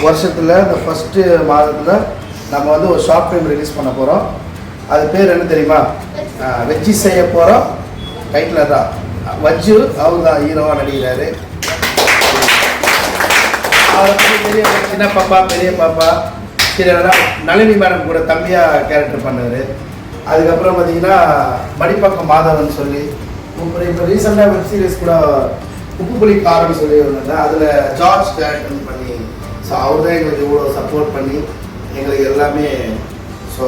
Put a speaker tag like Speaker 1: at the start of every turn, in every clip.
Speaker 1: வருஷத்தில் இந்த ஃபஸ்ட்டு மாதத்தில் நம்ம வந்து ஒரு ஷார்ட் ஃபிலிம் ரிலீஸ் பண்ண போகிறோம். அது பேர் என்ன தெரியுமா? வெஜ்ஜி செய்ய போகிறோம். டைட்டில் தான் வஜ்ஜு. அவர் தான் ஹீரோவாக நடிக்கிறாரு. அவர் பெரிய சின்ன பாப்பா பெரிய பாப்பா சீரியல்லாம் நளினி மேடம் கூட தம்பியாக கேரக்டர் பண்ணார். அதுக்கப்புறம் பார்த்தீங்கன்னா மடிப்பக்கம் மாதவன் சொல்லி இப்போ ரீசெண்டாக வெப் சீரிஸ் கூட உப்புப்புளி காரன்னு சொல்லி வந்தாங்க. அதில் ஜார்ஜ் கேரக்டர் பண்ணி ஸோ அவர் தான் எங்களுக்கு இவ்வளோ சப்போர்ட் பண்ணி எங்களுக்கு எல்லாமே. ஸோ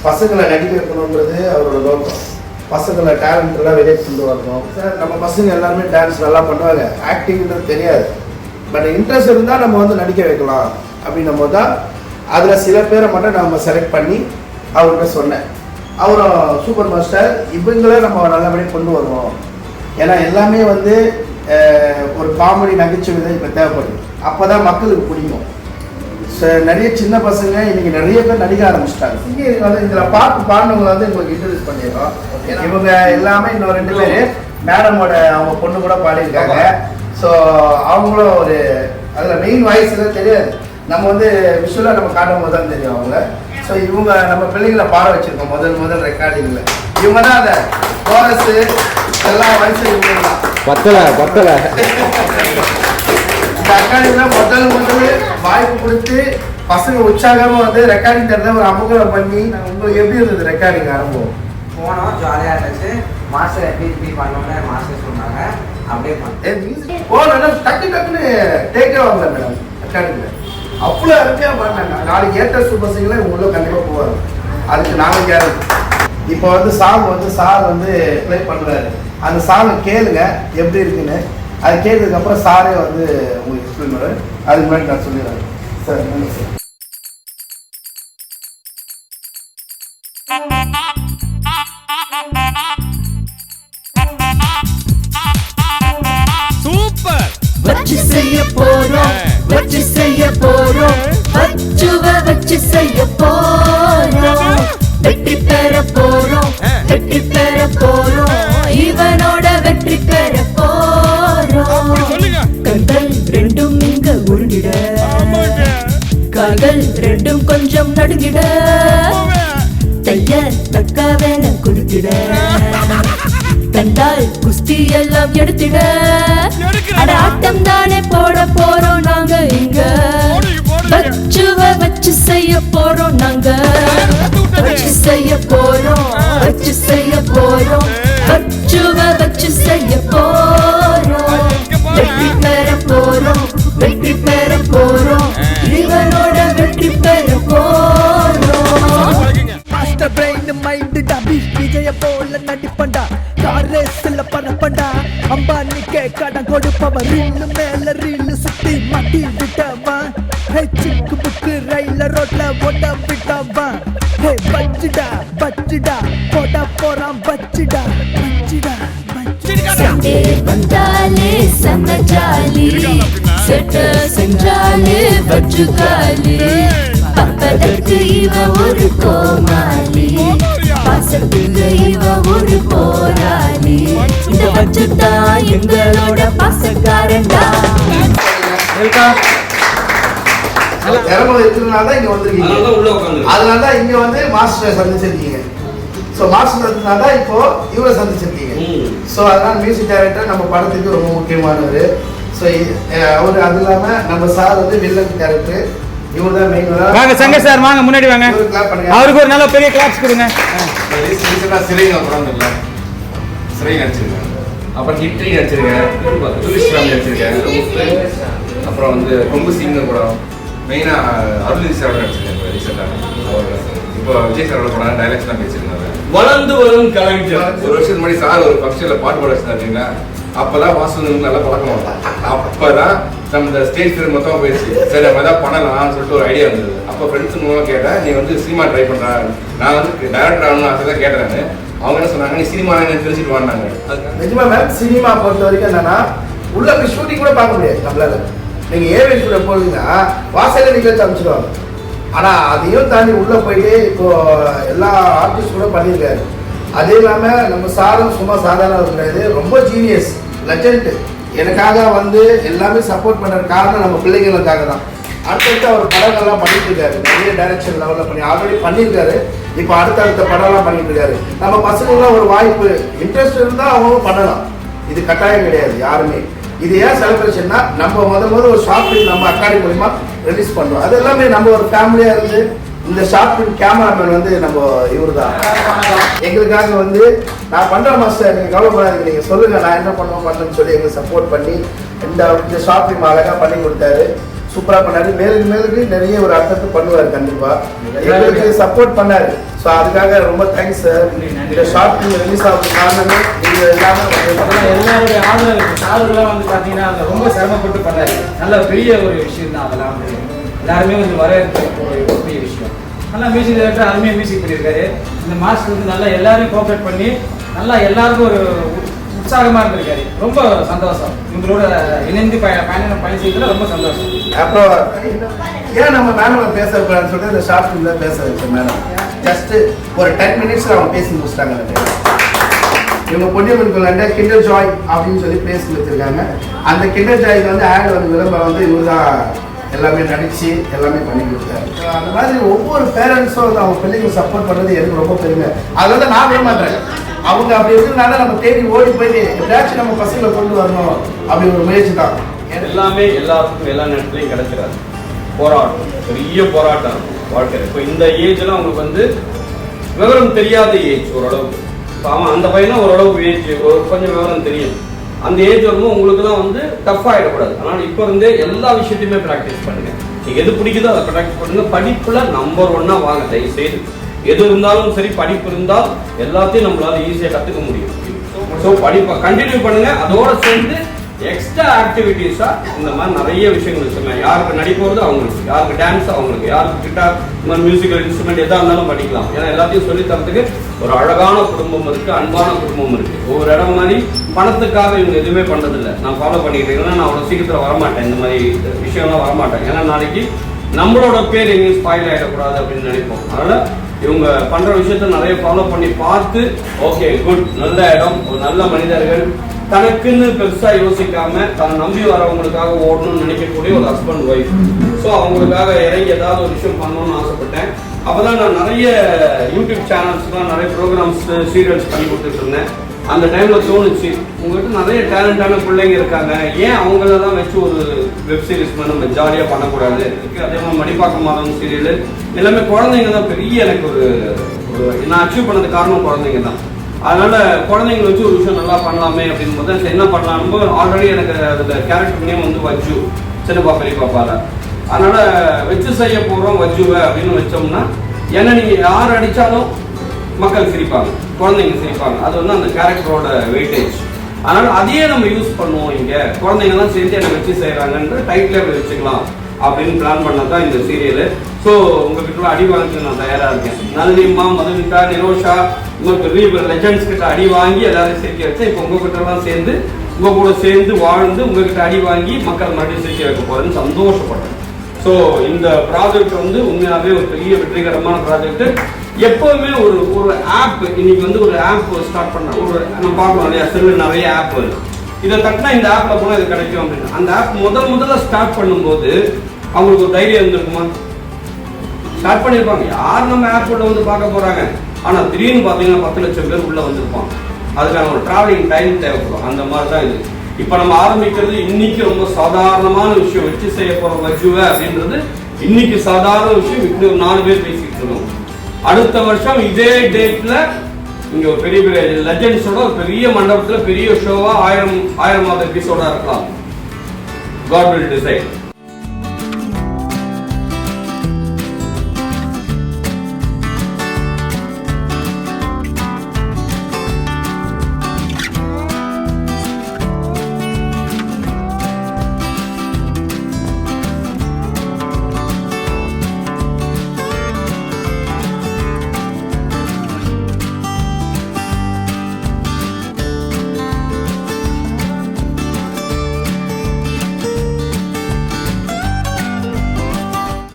Speaker 1: பசங்களை நடிக்க வைக்கணுன்றது அவரோட நோக்கம். பசங்களை டேலண்ட்லாம் வெளியே கொண்டு வரணும். சார் நம்ம பசங்க எல்லாருமே டான்ஸ் நல்லா பண்ணுவாங்க. ஆக்டிங்கிறது தெரியாது, பட் இன்ட்ரெஸ்ட் இருந்தால் நம்ம வந்து நடிக்க வைக்கலாம் அப்படின்னும் போது தான் அதில் சில பேரை மட்டும் நம்ம செலக்ட் பண்ணி அவர்கிட்ட சொன்னேன். அவரும் சூப்பர் மாஸ்டர் இவங்களே நம்ம நல்லபடியாக கொண்டு வருவோம். ஏன்னா எல்லாமே வந்து ஒரு காமெடி நகைச்சுவை தான் இப்போ தேவைப்படுது. அப்போ தான் மக்களுக்கு பிடிக்கும். ஸோ நிறைய சின்ன பசங்க இன்றைக்கி நிறைய பேர் நடிக்க ஆரம்பிச்சிட்டாங்க. இங்கே வந்து இதில் பாட்டு பாடினவங்களை வந்து உங்களுக்கு இன்ட்ரடியூஸ் பண்ணிடுறோம். இவங்க எல்லாமே இன்னும் 2 பேர் மேடமோட அவங்க பொண்ணு கூட பாடியிருக்காங்க. ஸோ அவங்களும் ஒரு அதில் மெயின் வாய்ஸில் தெரியாது, நம்ம வந்து விஷுவலாக நம்ம காட்டும் போது தான் தெரியும் அவங்க. ஸோ இவங்க நம்ம பிள்ளைங்களை பாட வச்சுருக்கோம் முதல் ரெக்கார்டிங்கில். இவங்க தான் அந்த கோரஸு எல்லா வயசும் இவங்க தான். பத்தலை இந்த ரெக்கார்டிங்லாம் முதல் வாய்ப்பு கொடுத்து பசங்க உற்சாகமாக வந்து ரெக்கார்டிங் தரத ஒரு அமுகம் பண்ணி. உங்களுக்கு எப்படி இருந்தது ரெக்கார்டிங் அனுபவம்?
Speaker 2: போனோம், ஜாலியாக இருந்துச்சு. மாஸ்டர் எப்படி பண்ணோம்னு மாஸ்டர் சொன்னாங்க. அப்படியே பண்ணேன்.
Speaker 1: போனோன்னா டக்குன்னு டேக்கே வாங்கல மேடம். ரெக்கார்டிங்கில் அவ்வளோ அருமையாக பண்ணாங்க. நாளைக்கு ஏற்ற பசங்களே உள்ள கண்டிப்பாக போவாங்க. அதுக்கு நாங்கள் கேரண்டி. இப்போ வந்து சாங் வந்து சார் வந்து ப்ளே பண்ணுறாரு. அந்த சாங்கை கேளுங்க எப்படி இருக்குன்னு. அது கேட்டதுக்கப்புறம் சாரே வந்து உங்களுக்கு எக்ஸ்பிளைன் பண்ணுறாரு. அதுக்கு முன்னாடி நான் சொல்லிடுறேன் சார். நன்றி சார்.
Speaker 3: சூப்பர்.
Speaker 4: வச்சு செய்ய போறோம், வச்சு செய்ய போறோம், வச்சு செய்ய போறோம், வெற்றி பெற போறோம், வெற்றி பெற போறோம், இவனோட வெற்றி பெற போறோம். கண்கள் 2ம் இங்க உருண்டிட, கால்கள் 2ம் கொஞ்சம் நடுங்கிட, தைய தக்க வேலை கொடுத்திட, கண்டால் குஸ்தி எல்லாம் எடுத்திட, அட ஆட்டம் தானே போட போறோம் நாங்க இங்க. வச்சு செய்ய போறோம் நாங்க, வச்சு செய்ய போறோம், வச்சு செய்ய போறோம், வச்சு செய்ய போறோம், வெற்றி பெற போறோம், வெற்றி பெற போறோம், இவனோட வெற்றி பெற போறோம்.
Speaker 5: மாஸ்டர் பிரெயின் மைண்ட் டபி விஜய போல நடிப்பண்டா. காரேஸ்ல பணப்பண்டா. அம்பானிக்கே கடன் கொடுப்பவன். ரீல் மேல ரீல் சுத்தி மாட்டி விட்டவன். சிக்கு புக்கு ரயில ரோட்ல ஓட்ட விட்டவன். பச்சுடா போட போறான். பச்சுடா
Speaker 4: சண்டே வந்தாலே சமஜாலி, செட்ட செஞ்சாலே வச்சு காலி, பப்பதற்கு இவ ஒரு கோமாளி, பாசத்துக்கு இவ ஒரு போராளி, இந்த வச்சுதான் எங்களோட பாசக்காரண்டா.
Speaker 1: திறமை இருக்கிறதுனால தான் இங்கே வந்திருக்கீங்க. அதனால தான் இங்கே வந்து மாஸ்டரை சந்திச்சிருக்கீங்க. ஸோ மாஸ்டர் இருக்கிறதுனால தான் இப்போ இவரை சந்திச்சிருக்கீங்க. ஸோ அதனால் மியூசிக் டைரக்டர் நம்ம படத்துக்கு ரொம்ப முக்கியமானவர். ஸோ அவர் அது இல்லாமல் நம்ம சார் வந்து வில்லன் கேரக்டர். இவர் தான் மெயின்.
Speaker 3: வாங்க சங்க சார், வாங்க முன்னாடி வாங்க. அவருக்கு ஒரு நல்ல பெரிய கிளாப்ஸ் கொடுங்க.
Speaker 6: சிறைங்க படம் இல்லை, சிறை நடிச்சிருக்கேன். அப்புறம் ஹிட்ரி நடிச்சிருக்கேன், டூரிஸ்ட் ஃபேமிலி நடிச்சிருக்கேன். அப்புறம் வந்து கொங்கு சிங்கர் படம் மெயினாக அருள்ஜி சாரோட நடிச்சிருக்கேன். இப்போ ரீசெண்டாக இப்போ விஜய் சாரோட படம் டைலாக்ஸ்லாம் பேசியிருந்தாங்க.
Speaker 3: வளர்ந்து வரும் கலைஞர்.
Speaker 6: ஒரு வருஷத்துக்கு முன்னாடி சார் ஒரு ஃபங்க்ஷனில் பாட்டு பாட வச்சுருந்தீங்கன்னா அப்போதான் வாசல் நல்லா பழக்கம் வரும். அப்போ தான் நம்ம இந்த ஸ்டேஜ் ஃபிலிம் மொத்தமாக போயிடுச்சு. சரி நம்ம எதாவது பண்ணலாம்னு சொல்லிட்டு ஒரு ஐடியா இருந்தது. அப்போ ஃப்ரெண்ட்ஸ் மூலமாக கேட்டேன், நீ வந்து சினிமா ட்ரை பண்ணுறா, நான் வந்து டைரக்டர் ஆகணும்னு ஆசை தான் கேட்டேன். அவங்க என்ன சொன்னாங்க, நீ சினிமா தெரிஞ்சுட்டு வாங்கினாங்க.
Speaker 1: நிஜமா மேம், சினிமா பொறுத்த வரைக்கும் என்னன்னா உள்ள போய் ஷூட்டிங் கூட பார்க்க முடியாது நம்மளால. நீங்கள் ஏவிஎஸ் கூட போனீங்கன்னா வாசலில் நிகழ்ச்சி அமைச்சிடுவாங்க. ஆனால் அதையும் தாண்டி உள்ளே போயிட்டு இப்போது எல்லா ஆர்டிஸ்ட் கூட பண்ணியிருக்காரு. அதே இல்லாமல் நம்ம சாரும் சும்மா சாதாரண கிடையாது, ரொம்ப ஜீனியஸ் லெஜண்ட். எனக்காக வந்து எல்லாமே சப்போர்ட் பண்ணுற காரணம் நம்ம பிள்ளைங்களுக்காக தான். அடுத்தடுத்து அவர் படங்கள்லாம் பண்ணிட்டு இருக்காரு, நிறைய டைரக்ஷன் லெவலில் பண்ணி ஆல்ரெடி பண்ணியிருக்காரு. இப்போ அடுத்தடுத்த படம்லாம் பண்ணிட்டு இருக்காரு. நம்ம பசங்களாம் ஒரு வாய்ப்பு இன்ட்ரெஸ்ட் இருந்தால் அவங்க பண்ணலாம், இது கட்டாயம் கிடையாது யாருமே. இது ஏன் செலிப்ரேஷன்னா நம்ம முதல் ஒரு ஷார்ட் ஃபிலிம் நம்ம அகாடமி மூலிமா ரிலீஸ் பண்ணுறோம். அது எல்லாமே நம்ம ஒரு ஃபேமிலியாக இருந்து இந்த ஷார்ட் ஃபிலிம் கேமராமேன் வந்து நம்ம இவர் தான் எங்களுக்காக வந்து நான் பண்ணுறேன் மாஸ்டர், நீங்கள் கவலைப்படாதீங்க, நீங்கள் சொல்லுங்கள் நான் என்ன பண்ணுறேன்னு சொல்லி எங்களுக்கு சப்போர்ட் பண்ணி இந்த ஷார்ட் ஃபிலிம் அழகாக பண்ணி கொடுத்தாரு. சூப்பராக பண்ணாரு. மேலுக்கு நிறைய ஒரு அர்த்தத்தை பண்ணுவார் கண்டிப்பாக. எங்களுக்கு சப்போர்ட் பண்ணாரு. ஸோ அதுக்காக ரொம்ப தேங்க்ஸ் சார். இந்த ஷார்ட் ஃபிலிம் ரிலீஸ் ஆகுது காரணமே நீங்கள்
Speaker 3: எல்லாருடைய ஆதரவுலாம் வந்து பார்த்தீங்கன்னா அதை ரொம்ப சிரமப்பட்டு பண்ணாரு. நல்ல பெரிய ஒரு விஷயம் தான் அதெல்லாம் வந்து எல்லாருமே வந்து வரவேற்க ஒரு பெரிய விஷயம். நல்லா மியூசிக் டைரக்டர் அருமையாக மியூசிக் பண்ணியிருக்காரு. இந்த மாஸ்டர் வந்து நல்லா எல்லாரையும் கோஆப்ரேட் பண்ணி நல்லா எல்லாருக்கும் ஒரு உற்சாகமாக இருந்திருக்காரு. ரொம்ப சந்தோஷம் இவங்களோட இணைந்து பயணம் செய்யறதுல ரொம்ப சந்தோஷம்.
Speaker 1: அப்புறம் ஏன் நம்ம மேடம் பேசக்கூடாதுன்னு சொல்லிட்டு இந்த ஷார்ட் ஃபிலிம்ல பேச வச்சேன் மேடம். ஜஸ்ட் ஒரு 10 மினிட்ஸ்ல அவங்க பேசி முடிச்சிட்டாங்க. இவங்க பொன்னியம்மன் கிண்டர் ஜாய் அப்படின்னு சொல்லி பேசி வச்சிருக்காங்க. அந்த கிண்டர் ஜாய்க்கு வந்து ஆட் வந்து விளம்பரம் வந்து இவர் தான் எல்லாமே நடிச்சு எல்லாமே பண்ணி கொடுத்தாரு. அந்த மாதிரி ஒவ்வொரு பேரண்ட்ஸும் வந்து அவங்க பிள்ளைங்க சப்போர்ட் பண்ணுறது எனக்கு ரொம்ப பெருமை. அதை வந்து நான் விட மாட்டேன். அவங்க அப்படி இருக்கிறதுனால நம்ம தேடி ஓடி போயிட்டு எப்படியாச்சும் நம்ம பசங்களை கொண்டு வரணும் அப்படி ஒரு முயற்சி தான்.
Speaker 7: எல்லாமே எல்லாருக்கும் எல்லா நேரத்துலையும் கிடைச்சிடாது. போராட்டம், பெரிய போராட்டம் இருக்கும் வாழ்க்கையில். இப்போ இந்த ஏஜ்லாம் அவங்களுக்கு வந்து விவரம் தெரியாத ஏஜ் ஓரளவுக்கு. இப்போ அவன் அந்த பையனும் ஓரளவுக்கு ஏஜ் கொஞ்சம் விவரம் தெரியும். அந்த ஏஜ் வரும்போது உங்களுக்குலாம் வந்து டஃப் ஆகிடக்கூடாது. அதனால் இப்போ இருந்தே எல்லா விஷயத்தையுமே ப்ராக்டிஸ் பண்ணுங்க. நீங்கள் எது பிடிக்குதோ அதை ப்ராக்டிஸ் பண்ணுங்க. படிப்பில் நம்பர் 1 வாங்க தயவு செய்து. எது இருந்தாலும் சரி, படிப்பு இருந்தால் எல்லாத்தையும் நம்மளால ஈஸியாக கற்றுக்க முடியும். ஸோ படிப்பை கண்டினியூ பண்ணுங்க. அதோட சேர்ந்து எக்ஸ்ட்ரா ஆக்டிவிட்டீஸா இந்த மாதிரி நிறைய விஷயங்கள் வச்சுக்கலாம். யாருக்கு நடிப்பு வருது அவங்களுக்கு, யாருக்கு டான்ஸ் அவங்களுக்கு, யாருக்கு கிட்டார் இந்த மாதிரி மியூசிக்கல் இன்ஸ்ட்ருமெண்ட் எதாக இருந்தாலும் படிக்கலாம். ஏன்னா எல்லாத்தையும் சொல்லி தரத்துக்கு ஒரு அழகான குடும்பம் இருக்கு, அன்பான குடும்பம் இருக்கு. ஒவ்வொரு இடம் மாதிரி பணத்துக்காக இவங்க எதுவுமே பண்றதில்லை. நான் ஃபாலோ பண்ணிட்டு இருக்கேன்னா நான் அவ்வளோ சீக்கிரத்தில் வரமாட்டேன், இந்த மாதிரி விஷயம்லாம் வரமாட்டேன். ஏன்னா நாளைக்கு நம்மளோட பேர் எங்கேயும் ஸ்பாயில் ஆகிடக்கூடாது அப்படின்னு நினைப்போம். அதனால இவங்க பண்ற விஷயத்த நிறைய ஃபாலோ பண்ணி பார்த்து ஓகே குட், நல்ல இடம், ஒரு நல்ல மனிதர்கள், தனக்குன்னு பெருசா யோசிக்காம தன்னை நம்பி வரவங்களுக்காக ஓடணும்னு நினைக்கக்கூடிய ஒரு ஹஸ்பண்ட் ஒய்ஃப். ஸோ அவங்களுக்காக இறங்கி ஏதாவது ஒரு விஷயம் பண்ணணும்னு ஆசைப்பட்டேன். அப்பதான் நான் நிறைய யூடியூப் சேனல்ஸ்லாம் நிறைய ப்ரோக்ராம்ஸ் சீரியல்ஸ் பண்ணி கொடுத்துட்டு இருந்தேன். அந்த டைம்ல தோணுச்சு உங்ககிட்ட நிறைய டேலண்டான பிள்ளைங்க இருக்காங்க, ஏன் அவங்களெல்லாம் வச்சு ஒரு வெப் சீரிஸ் நம்ம ஜாலியா பண்ணக்கூடாது. அதே மாதிரி மடிப்பாக்கம் மாதம் சீரியல் எல்லாமே குழந்தைங்க தான் பெரிய எனக்கு ஒரு நான் அச்சீவ் பண்ணது காரணம் குழந்தைங்க தான். அதனால குழந்தைங்களை வச்சு ஒரு விஷயம் நல்லா பண்ணலாமே அப்படின்னு போது என்ன பண்ணலாம். ஆல்ரெடி எனக்கு அந்த கேரக்டர் நேம் வந்து வஜ்ஜு, சின்னப்பா பெரியப்பாப்பால. அதனால வச்சு செய்ய போறோம் வஜ்ஜுவை அப்படின்னு வச்சோம்னா ஏன்னா நீங்க யார் அடிச்சாலும் மக்கள் சிரிப்பாங்க, குழந்தைங்க சிரிப்பாங்க. அது வந்து அந்த கேரக்டரோட வெயிட்டேஜ். அதனால அதையே நம்ம யூஸ் பண்ணுவோம். இங்க குழந்தைங்க எல்லாம் சேர்ந்து என்ன வச்சு செய்யறாங்கன்ற டைட்டில் வச்சுக்கலாம் அப்படின்னு பிளான் பண்ணதான் இந்த சீரியல். ஸோ உங்ககிட்ட அடி வாங்கி நான் தயாரா இருக்கேன். நளினிமா, மதுமிகா, நிரோஷா, இன்னொரு பெரிய லெஜண்ட்ஸ் கிட்ட அடி வாங்கி எல்லாரும் சேர்க்க வச்சேன். இப்போ உங்ககிட்ட எல்லாம் சேர்ந்து உங்க கூட சேர்ந்து வாழ்ந்து உங்ககிட்ட அடி வாங்கி மக்கள் மறுபடியும் சேர்க்க வைக்க போறேன்னு சந்தோஷப்பட்டேன். ஸோ இந்த ப்ராஜெக்ட் வந்து உண்மையாவே ஒரு பெரிய வெற்றிகரமான ப்ராஜெக்ட். எப்பவுமே ஒரு ஆப் இன்னைக்கு வந்து ஒரு ஆப் ஸ்டார்ட் பண்ண ஒரு நம்ம பார்க்கணும் இல்லையா, செல்லு நிறைய ஆப் வருது. இதை தட்டினா இந்த ஆப்ல போனா இது கிடைக்கும் அப்படின்னு அந்த ஆப் முதல்ல ஸ்டார்ட் பண்ணும்போது அவங்களுக்கு ஒரு தைரியம் இருந்திருக்குமா? ஸ்டார்ட் பண்ணிருப்பாங்க, யார் நம்ம ஆப் உள்ள வந்து பார்க்க போறாங்க. ஆனா திடீர்னு பாத்தீங்கன்னா 10 லட்சம் பேர் உள்ள வந்திருப்பாங்க. அதுக்கான ஒரு டிராவலிங் டைம் தேவைப்படும். அந்த மாதிரி தான் இது. இப்ப நம்ம ஆரம்பிக்கிறது இன்னைக்கு ரொம்ப சாதாரணமான விஷயம். வச்சு செய்ய போற வஜ்ஜுவை அப்படின்றது இன்னைக்கு சாதாரண விஷயம். இப்படி ஒரு 4 பேர் பேசிட்டு இருக்கோம். அடுத்த வருஷம் இதே டேட்ல இங்க ஒரு பெரிய பெரிய லெஜெண்ட்ஸோட ஒரு பெரிய மண்டபத்துல பெரிய ஷோவா 1000 எபிசோடா இருக்கலாம். God will decide.